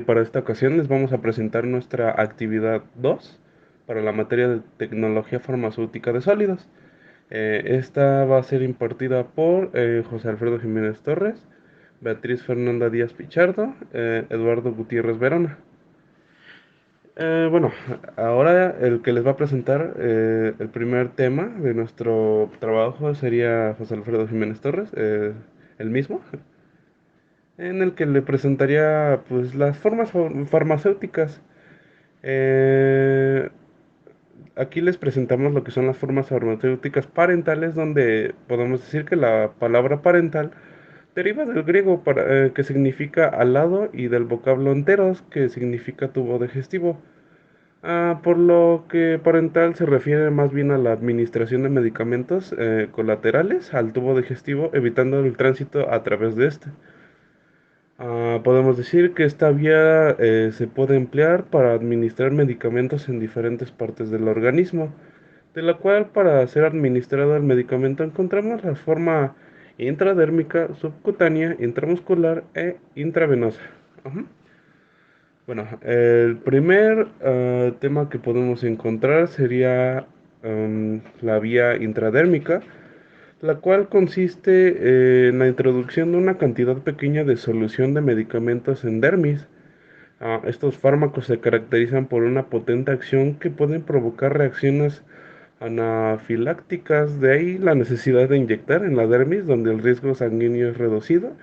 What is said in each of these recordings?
Para esta ocasión les vamos a presentar nuestra actividad 2 para la materia de tecnología farmacéutica de sólidos. Esta va a ser impartida por José Alfredo Jiménez Torres, Beatriz Fernanda Díaz Pichardo, Eduardo Gutiérrez Verona. Bueno, ahora el que les va a presentar el primer tema de nuestro trabajo sería José Alfredo Jiménez Torres, el mismo, en el que le presentaría pues las formas farmacéuticas. Eh, Aquí les presentamos lo que son las formas farmacéuticas parentales, donde podemos decir que la palabra parental deriva del griego que significa alado y del vocablo enteros, que significa tubo digestivo. Por lo que parental se refiere más bien a la administración de medicamentos colaterales al tubo digestivo, evitando el tránsito a través de este. Podemos decir que esta vía se puede emplear para administrar medicamentos en diferentes partes del organismo, de la cual para ser administrado el medicamento encontramos la forma intradérmica, subcutánea, intramuscular e intravenosa. Ajá. Bueno, el primer tema que podemos encontrar sería la vía intradérmica, la cual consiste en la introducción de una cantidad pequeña de solución de medicamentos en dermis. Estos fármacos se caracterizan por una potente acción que pueden provocar reacciones anafilácticas, de ahí la necesidad de inyectar en la dermis, donde el riesgo sanguíneo es reducido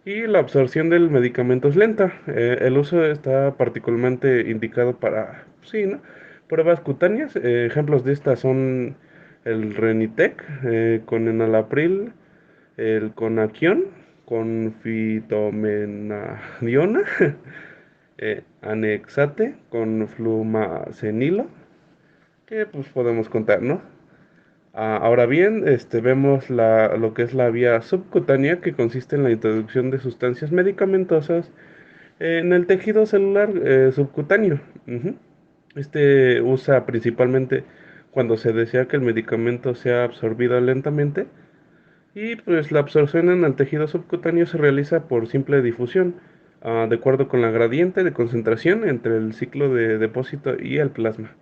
y la absorción del medicamento es lenta. El uso está particularmente indicado para, sí, ¿no? Pruebas cutáneas. Ejemplos de estas son el Renitec con enalapril, el Conaquion con fitomenadiona, Anexate con flumacenilo, que pues podemos contar, ¿no? Ahora bien, vemos lo que es la vía subcutánea, que consiste en la introducción de sustancias medicamentosas en el tejido celular subcutáneo. Ujú. Este usa principalmente cuando se desea que el medicamento sea absorbido lentamente y pues la absorción en el tejido subcutáneo se realiza por simple difusión, de acuerdo con la gradiente de concentración entre el ciclo de depósito y el plasma.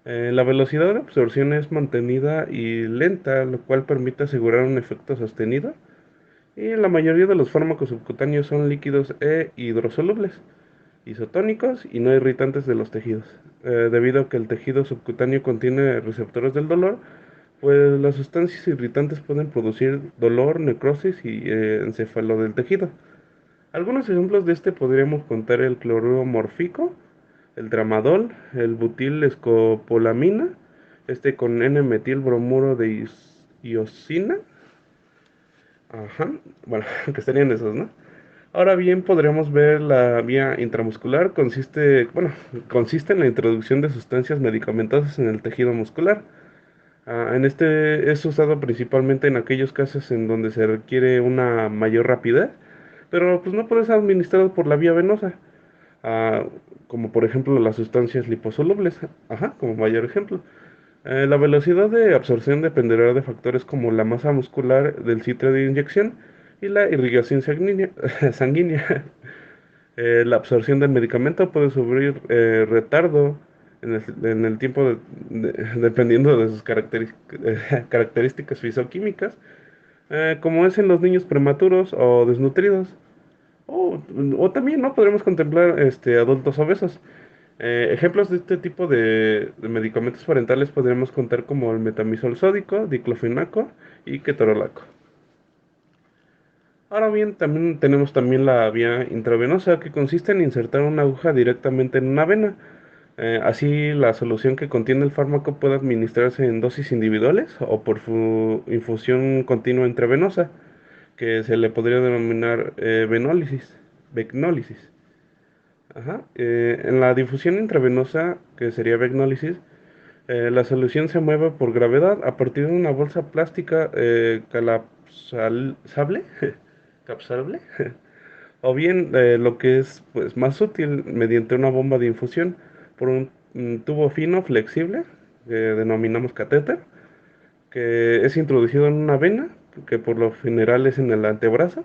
La velocidad de absorción es mantenida y lenta, lo cual permite asegurar un efecto sostenido. Y la mayoría de los fármacos subcutáneos son líquidos e hidrosolubles, isotónicos y no irritantes de los tejidos. Debido a que el tejido subcutáneo contiene receptores del dolor, pues las sustancias irritantes pueden producir dolor, necrosis y encéfalo del tejido. Algunos ejemplos de este podríamos contar el cloruro morfíco, el tramadol, el butil-escopolamina, con N-metilbromuro de iosina. Ajá, bueno, que estarían esos, ¿no? Ahora bien, podríamos ver la vía intramuscular, consiste en la introducción de sustancias medicamentosas en el tejido muscular. En este es usado principalmente en aquellos casos en donde se requiere una mayor rapidez, pero pues no puede ser administrado por la vía venosa, ah, como por ejemplo las sustancias liposolubles, ajá, como mayor ejemplo. La velocidad de absorción dependerá de factores como la masa muscular del sitio de inyección y la irrigación sanguínea. sanguínea. La absorción del medicamento puede sufrir retardo en el tiempo dependiendo de sus características fisioquímicas, como es en los niños prematuros o desnutridos. O, o también, ¿no? Podremos contemplar adultos obesos. Ejemplos de este tipo de medicamentos parentales podríamos contar como el metamizol sódico, diclofenaco y ketorolaco. Ahora bien, también tenemos también la vía intravenosa, que consiste en insertar una aguja directamente en una vena. Así la solución que contiene el fármaco puede administrarse en dosis individuales o por infusión continua intravenosa, que se le podría denominar vecnólisis. Ajá. En la difusión intravenosa, que sería vecnólisis, la solución se mueve por gravedad a partir de una bolsa plástica capsable, capsable, o bien lo que es pues, más útil mediante una bomba de infusión por un tubo fino flexible que denominamos catéter, que es introducido en una vena, que por lo general es en el antebrazo,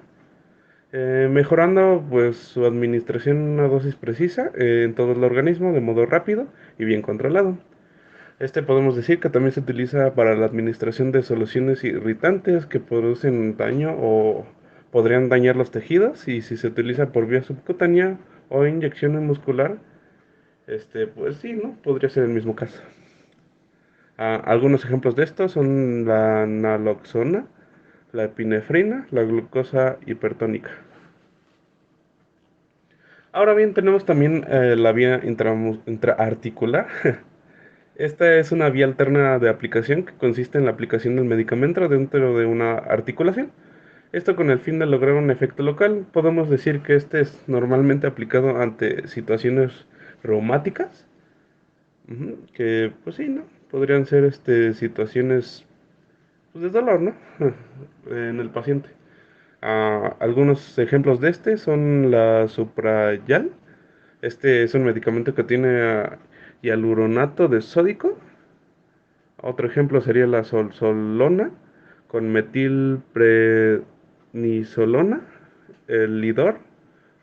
mejorando pues su administración en una dosis precisa en todo el organismo de modo rápido y bien controlado. Este podemos decir que también se utiliza para la administración de soluciones irritantes que producen daño o podrían dañar los tejidos, y si se utiliza por vía subcutánea o inyección muscular, pues sí, ¿no? Podría ser el mismo caso. Algunos ejemplos de estos son la naloxona, la epinefrina, la glucosa hipertónica. Ahora bien, tenemos también la vía intraarticular. Esta es una vía alterna de aplicación que consiste en la aplicación del medicamento dentro de una articulación. Esto con el fin de lograr un efecto local. Podemos decir que este es normalmente aplicado ante situaciones reumáticas, que pues sí, ¿no? Podrían ser situaciones pues, de dolor, ¿no? En el paciente. Algunos ejemplos de son la Suprayal. Este es un medicamento que tiene hialuronato de sódico. Otro ejemplo sería la solsolona con metilprednisolona, el lidor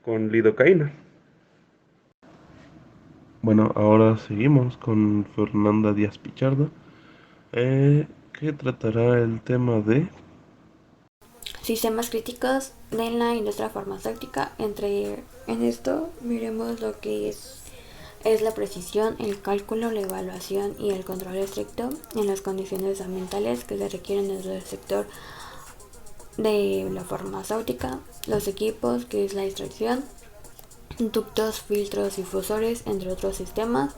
con lidocaína. Bueno, ahora seguimos con Fernanda Díaz Pichardo, que tratará el tema de sistemas críticos de la industria farmacéutica. En esto miremos lo que es la precisión, el cálculo, la evaluación y el control estricto en las condiciones ambientales que se requieren dentro del sector de la farmacéutica, los equipos, que es la extracción, ductos, filtros, difusores, entre otros sistemas.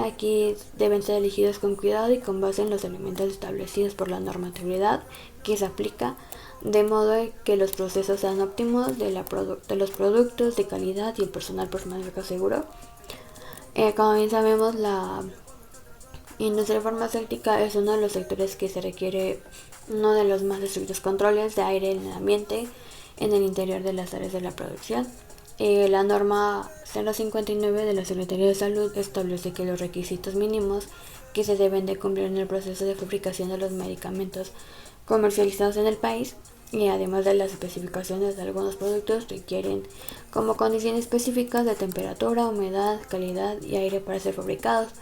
Aquí deben ser elegidos con cuidado y con base en los elementos establecidos por la normatividad que se aplica, de modo que los procesos sean óptimos de los productos de calidad y el personal permanezca seguro. Como bien sabemos, la industria farmacéutica es uno de los sectores que se requiere uno de los más estrictos controles de aire en el ambiente en el interior de las áreas de la producción. La norma 059 de la Secretaría de Salud establece que los requisitos mínimos que se deben de cumplir en el proceso de fabricación de los medicamentos comercializados en el país, y además de las especificaciones de algunos productos, requieren como condiciones específicas de temperatura, humedad, calidad y aire para ser fabricados.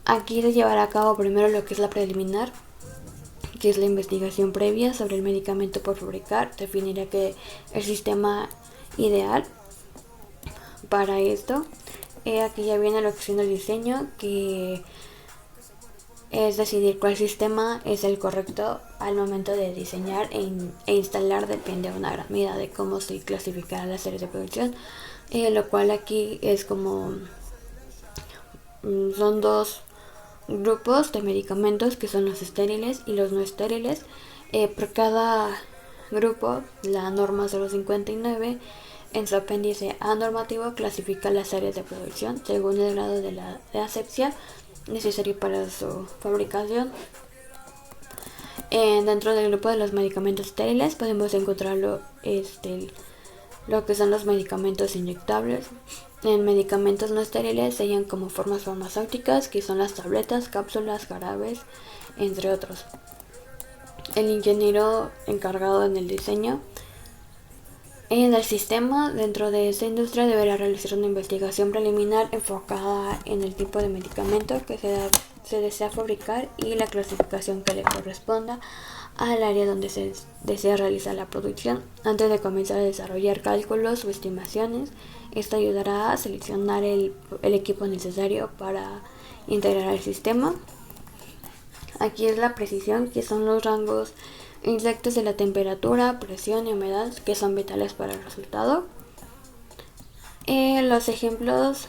Aquí se llevará a cabo primero lo que es la preliminar, que es la investigación previa sobre el medicamento por fabricar. Definirá que el sistema ideal para esto. Aquí ya viene la opción del diseño, que es decidir cuál sistema es el correcto al momento de diseñar e instalar. Depende de una gran medida de cómo se clasificará la serie de producción, lo cual aquí es como son dos grupos de medicamentos, que son los estériles y los no estériles. Por cada grupo, la norma 059 en su apéndice A normativo clasifica las áreas de producción según el grado de asepsia necesario para su fabricación. Dentro del grupo de los medicamentos estériles podemos encontrar lo que son los medicamentos inyectables. En medicamentos no estériles serían como formas farmacéuticas, que son las tabletas, cápsulas, jarabes, entre otros. El ingeniero encargado en el diseño del sistema dentro de esta industria deberá realizar una investigación preliminar enfocada en el tipo de medicamento que se desea fabricar y la clasificación que le corresponda al área donde se desea realizar la producción. Antes de comenzar a desarrollar cálculos o estimaciones, esto ayudará a seleccionar el equipo necesario para integrar el sistema. Aquí es la precisión, que son los rangos exactos de la temperatura, presión y humedad, que son vitales para el resultado. Los ejemplos,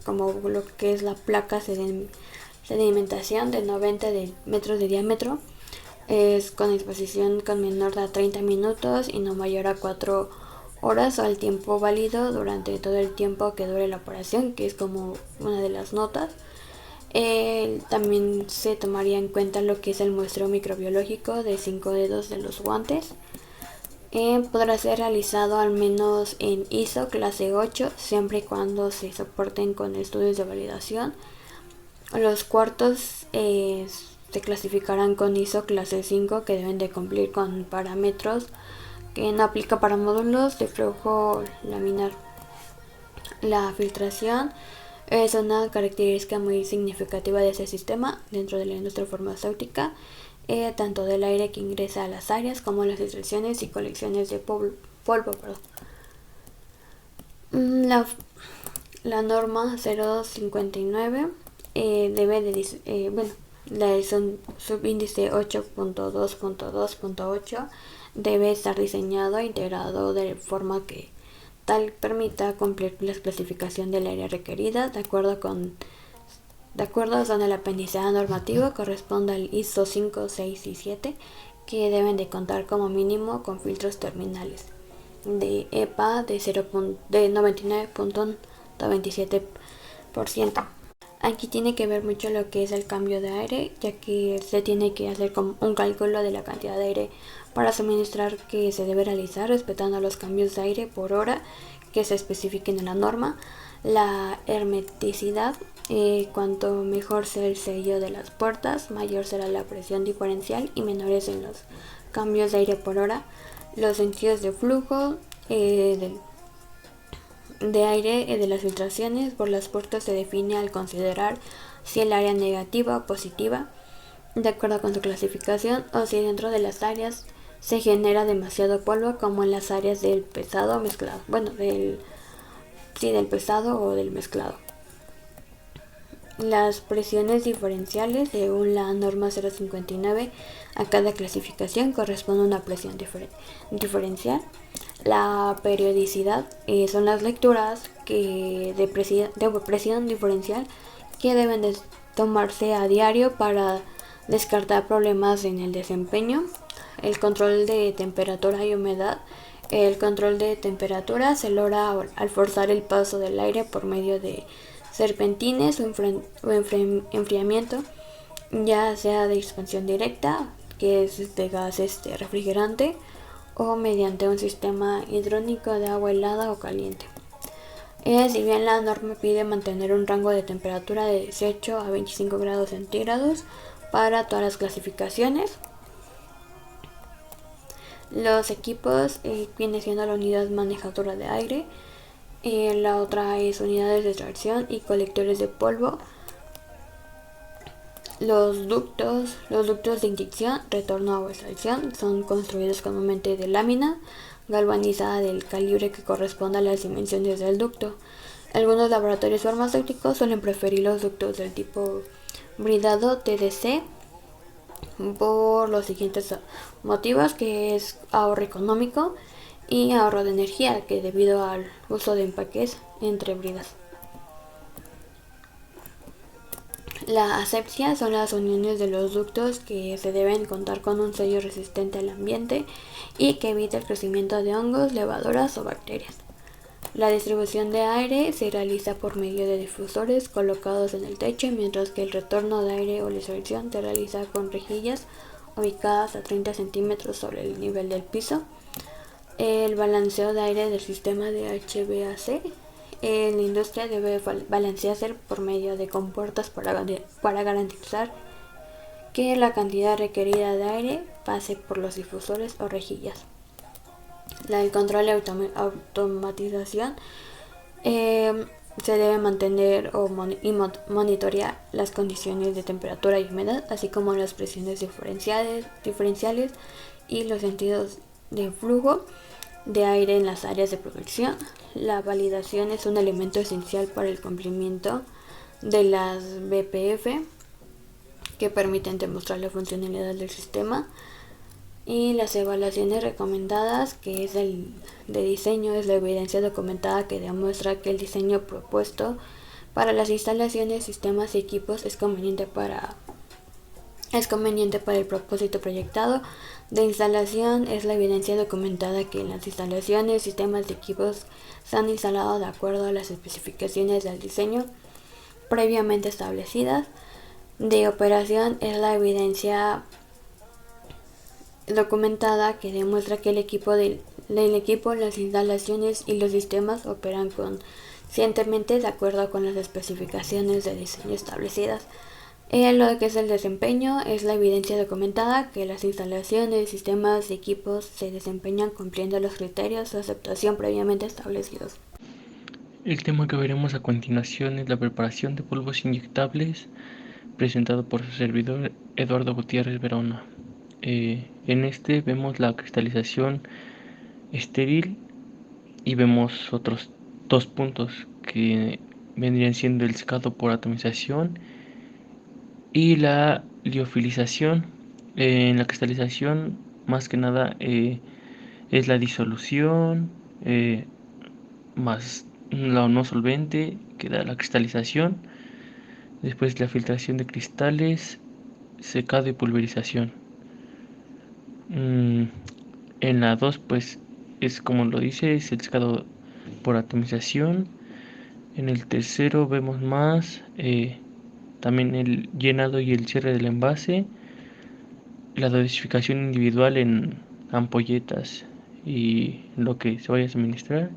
como lo que es la placa sedimentación de 90 metros de diámetro, es con exposición con menor a 30 minutos y no mayor a 4 horas, o al tiempo válido durante todo el tiempo que dure la operación, que es como una de las notas. También se tomaría en cuenta lo que es el muestreo microbiológico de 5 dedos de los guantes. Podrá ser realizado al menos en ISO clase 8, siempre y cuando se soporten con estudios de validación. Los cuartos se clasificarán con ISO clase 5, que deben de cumplir con parámetros que no aplica para módulos de flujo laminar. La filtración es una característica muy significativa de ese sistema dentro de la industria farmacéutica, tanto del aire que ingresa a las áreas como las extracciones y colecciones de polvo. La norma 059 debe de la subíndice 8.2.2.8 debe estar diseñado e integrado de forma que tal permita cumplir la clasificación del área requerida de acuerdo con el apéndice A normativo corresponde al ISO 5, 6 y 7, que deben de contar como mínimo con filtros terminales de EPA de 99.97%. Aquí tiene que ver mucho lo que es el cambio de aire, ya que se tiene que hacer un cálculo de la cantidad de aire para suministrar que se debe realizar respetando los cambios de aire por hora que se especifiquen en la norma. La hermeticidad, cuanto mejor sea el sello de las puertas, mayor será la presión diferencial y menores en los cambios de aire por hora. Los sentidos de flujo de aire de las filtraciones por las puertas se define al considerar si el área negativa o positiva, de acuerdo con su clasificación, o si dentro de las áreas se genera demasiado polvo, como en las áreas del pesado mezclado, del pesado o del mezclado. Las presiones diferenciales, según la norma 059, a cada clasificación corresponde una presión diferencial. La periodicidad son las lecturas de presión diferencial que deben de tomarse a diario para descartar problemas en el desempeño. El control de temperatura y humedad. El control de temperatura se logra al forzar el paso del aire por medio de serpentines o enfriamiento, ya sea de expansión directa, que es de gas refrigerante, o mediante un sistema hidráulico de agua helada o caliente. Si bien la norma pide mantener un rango de temperatura de 18 a 25 grados centígrados para todas las clasificaciones, los equipos viene siendo la unidad manejadora de aire, la otra es unidades de extracción y colectores de polvo. Los ductos de inyección, retorno o extracción son construidos comúnmente de lámina galvanizada del calibre que corresponde a las dimensiones del ducto. Algunos laboratorios farmacéuticos suelen preferir los ductos del tipo bridado TDC por los siguientes motivos, que es ahorro económico y ahorro de energía, que debido al uso de empaques entre bridas. La asepsia son las uniones de los ductos que se deben contar con un sello resistente al ambiente y que evite el crecimiento de hongos, levaduras o bacterias. La distribución de aire se realiza por medio de difusores colocados en el techo, mientras que el retorno de aire o la extracción se realiza con rejillas ubicadas a 30 centímetros sobre el nivel del piso. El balanceo de aire del sistema de HVAC en la industria debe balancearse por medio de compuertas para garantizar que la cantidad requerida de aire pase por los difusores o rejillas. El control y automatización se debe mantener y monitorear las condiciones de temperatura y humedad, así como las presiones diferenciales y los sentidos de flujo de aire en las áreas de producción. La validación es un elemento esencial para el cumplimiento de las BPF, que permiten demostrar la funcionalidad del sistema. Y las evaluaciones recomendadas, que es de diseño, es la evidencia documentada que demuestra que el diseño propuesto para las instalaciones, sistemas y equipos es conveniente para el propósito proyectado de instalación. Es la evidencia documentada que las instalaciones, sistemas y equipos se han instalado de acuerdo a las especificaciones del diseño previamente establecidas. De operación es la evidencia documentada que demuestra que el equipo, las instalaciones y los sistemas operan conscientemente de acuerdo con las especificaciones de diseño establecidas. Lo que es el desempeño es la evidencia documentada que las instalaciones, sistemas y equipos se desempeñan cumpliendo los criterios de aceptación previamente establecidos. El tema que veremos a continuación es la preparación de polvos inyectables, presentado por su servidor Eduardo Gutiérrez Verona. En este vemos la cristalización estéril y vemos otros dos puntos que vendrían siendo el secado por atomización y la liofilización. En la cristalización, más que nada, es la disolución más lo no solvente que da la cristalización. Después la filtración de cristales, secado y pulverización. En la 2 pues es como lo dice, es el secado por atomización. En el tercero vemos más también el llenado y el cierre del envase, la dosificación individual en ampolletas y lo que se vaya a suministrar,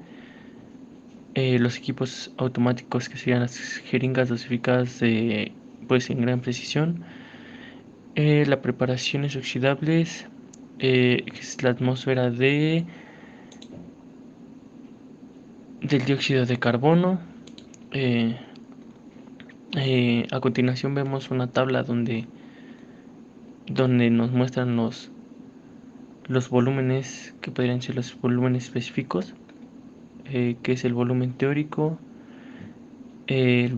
los equipos automáticos que serían las jeringas dosificadas pues en gran precisión, la preparaciones oxidables, que es la atmósfera del dióxido de carbono. A continuación vemos una tabla donde nos muestran los volúmenes que podrían ser los volúmenes específicos, que es el volumen teórico, eh,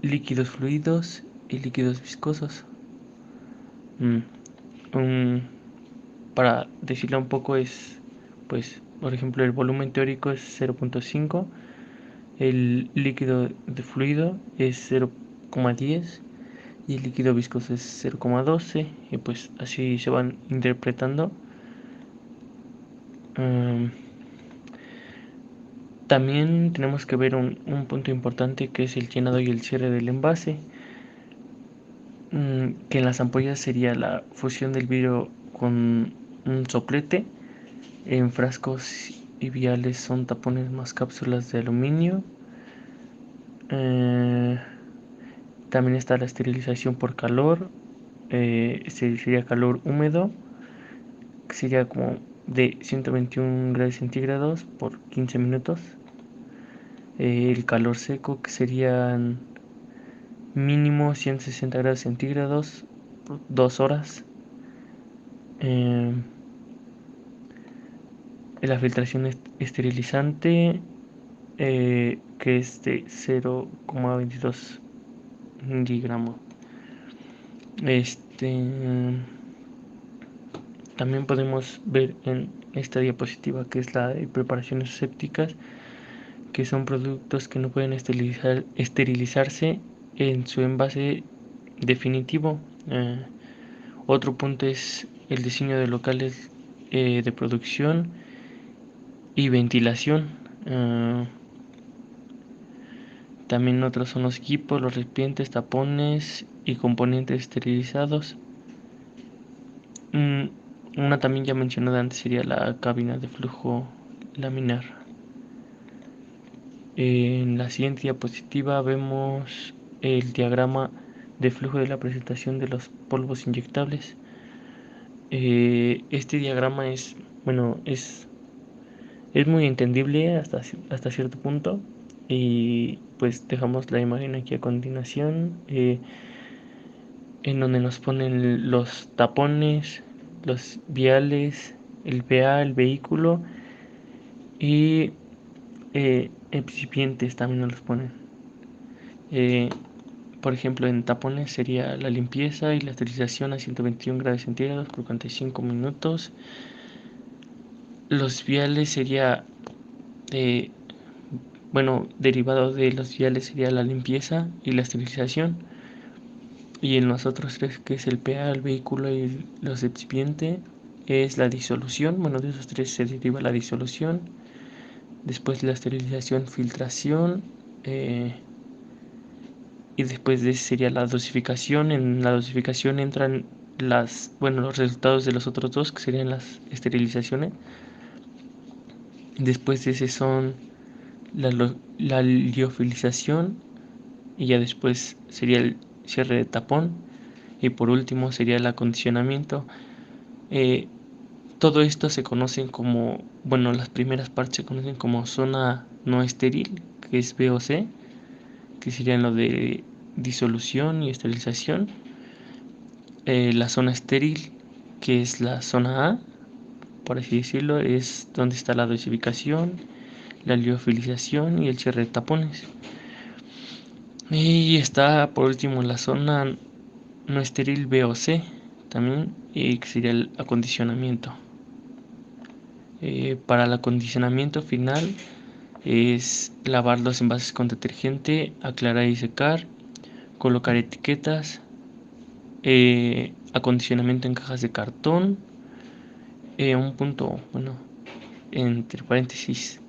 líquidos fluidos y líquidos viscosos. Para decirlo un poco es, pues, por ejemplo, el volumen teórico es 0.5, el líquido de fluido es 0.10 y el líquido viscoso es 0.12 y pues así se van interpretando. También tenemos que ver un punto importante que es el llenado y el cierre del envase, que en las ampollas sería la fusión del vidrio con un soplete. En frascos y viales son tapones más cápsulas de aluminio. También está la esterilización por calor, sería calor húmedo, que sería como de 121 grados centígrados por 15 minutos. El calor seco, que serían mínimo 160 grados centígrados por 2 horas. La filtración esterilizante, que es de 0.22 miligramos. También podemos ver en esta diapositiva que es la de preparaciones asépticas, que son productos que no pueden esterilizarse en su envase definitivo. Otro punto es el diseño de locales de producción y ventilación. También otros son los equipos, los recipientes, tapones y componentes esterilizados. Una también ya mencionada antes sería la cabina de flujo laminar. En la siguiente diapositiva vemos el diagrama de flujo de la presentación de los polvos inyectables. Este diagrama es muy entendible hasta cierto punto, y pues dejamos la imagen aquí a continuación, en donde nos ponen los tapones, los viales, el PA, el vehículo y excipientes también nos los ponen. Por ejemplo, en tapones sería la limpieza y la esterilización a 121 grados centígrados por 45 minutos. Los viales sería, derivado de los viales sería la limpieza y la esterilización. Y en los otros tres, que es el PA, el vehículo y los excipientes, es la disolución. Bueno, de esos tres se deriva la disolución. Después la esterilización, filtración. Y después de eso sería la dosificación. En la dosificación entran los resultados de los otros dos, que serían las esterilizaciones. Después de ese son la liofilización, y ya después sería el cierre de tapón y por último sería el acondicionamiento. Todo esto se conocen como, bueno, las primeras partes se conocen como zona no estéril, que es VOC, que serían lo de disolución y esterilización. La zona estéril, que es la zona A, por así decirlo, es donde está la dosificación, la liofilización y el cierre de tapones. Y está por último la zona no estéril VOC también, que sería el acondicionamiento. Para el acondicionamiento final es lavar los envases con detergente, aclarar y secar, colocar etiquetas, acondicionamiento en cajas de cartón. Un punto, bueno, entre paréntesis,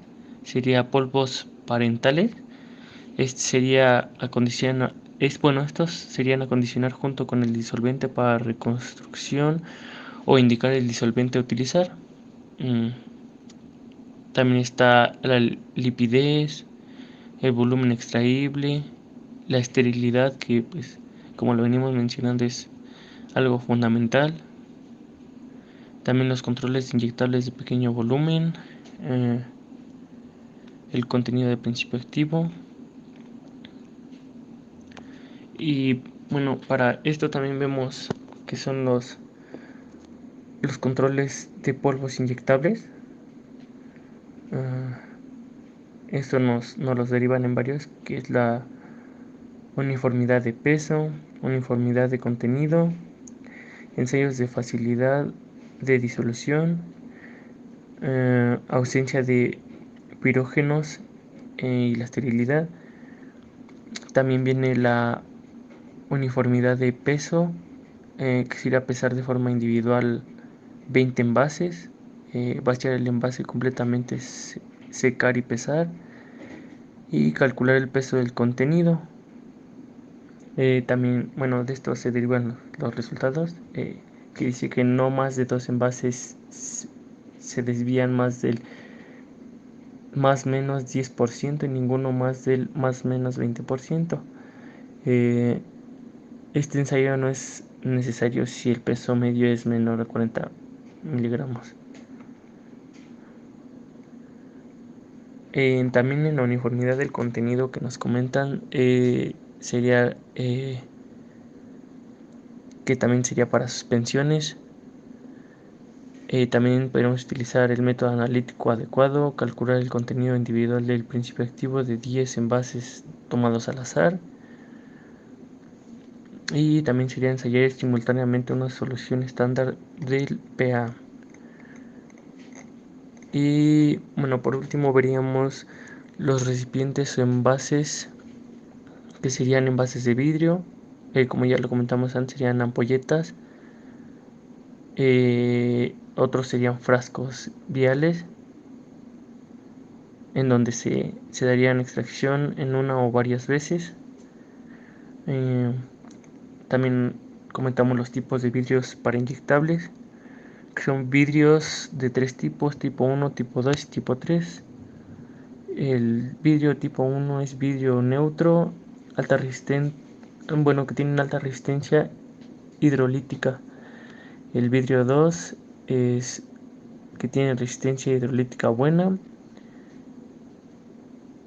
sería polvos parentales. Estos serían acondicionar junto con el disolvente para reconstrucción o indicar el disolvente a utilizar. También está la lipidez, el volumen extraíble, la esterilidad, que pues como lo venimos mencionando es algo fundamental. También los controles inyectables de pequeño volumen, el contenido de principio activo. Y bueno, para esto también vemos que son los controles de polvos inyectables. Esto nos los derivan en varios, que es la uniformidad de peso, uniformidad de contenido, ensayos de facilidad de disolución, ausencia de pirógenos y la esterilidad. También viene la uniformidad de peso, que sería pesar de forma individual 20 envases, vaciar el envase completamente, secar y pesar, y calcular el peso del contenido. También, bueno, de esto se derivan los resultados, que dice que no más de 2 envases se desvían más del más menos 10% y ninguno más del más menos 20%. Este ensayo no es necesario si el peso medio es menor a 40 miligramos. También en la uniformidad del contenido que nos comentan, sería que también sería para suspensiones. También podemos utilizar el método analítico adecuado, calcular el contenido individual del principio activo de 10 envases tomados al azar. Y también sería ensayar simultáneamente una solución estándar del pH. Y bueno, por último veríamos los recipientes o envases, que serían envases de vidrio, como ya lo comentamos antes, serían ampolletas. Otros serían frascos viales, en donde se darían extracción en una o varias veces. También comentamos los tipos de vidrios para inyectables, que son vidrios de 3 tipos, tipo 1, tipo 2 y tipo 3. El vidrio tipo 1 es vidrio neutro, que tiene una alta resistencia hidrolítica. El vidrio 2 es que tiene resistencia hidrolítica buena.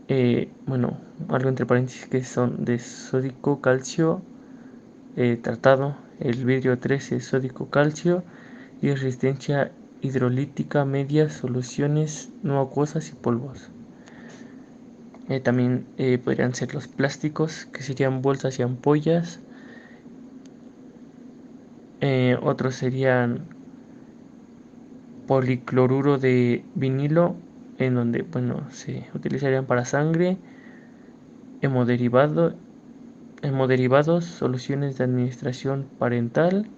Algo entre paréntesis, que son de sódico calcio tratado. El vidrio 3 es sódico calcio y resistencia hidrolítica media, soluciones no acuosas y polvos. También podrían ser los plásticos, que serían bolsas y ampollas. Otros serían policloruro de vinilo, en donde se utilizarían para sangre, hemoderivados, soluciones de administración parental.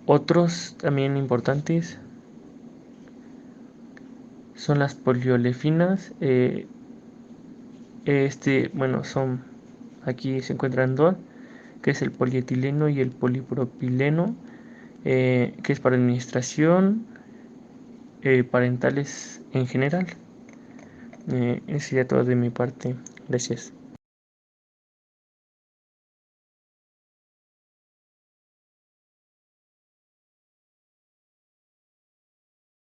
Otros también importantes son las poliolefinas. Aquí se encuentran dos, que es el polietileno y el polipropileno, que es para administración parentales en general. Eso sería todo de mi parte. Gracias.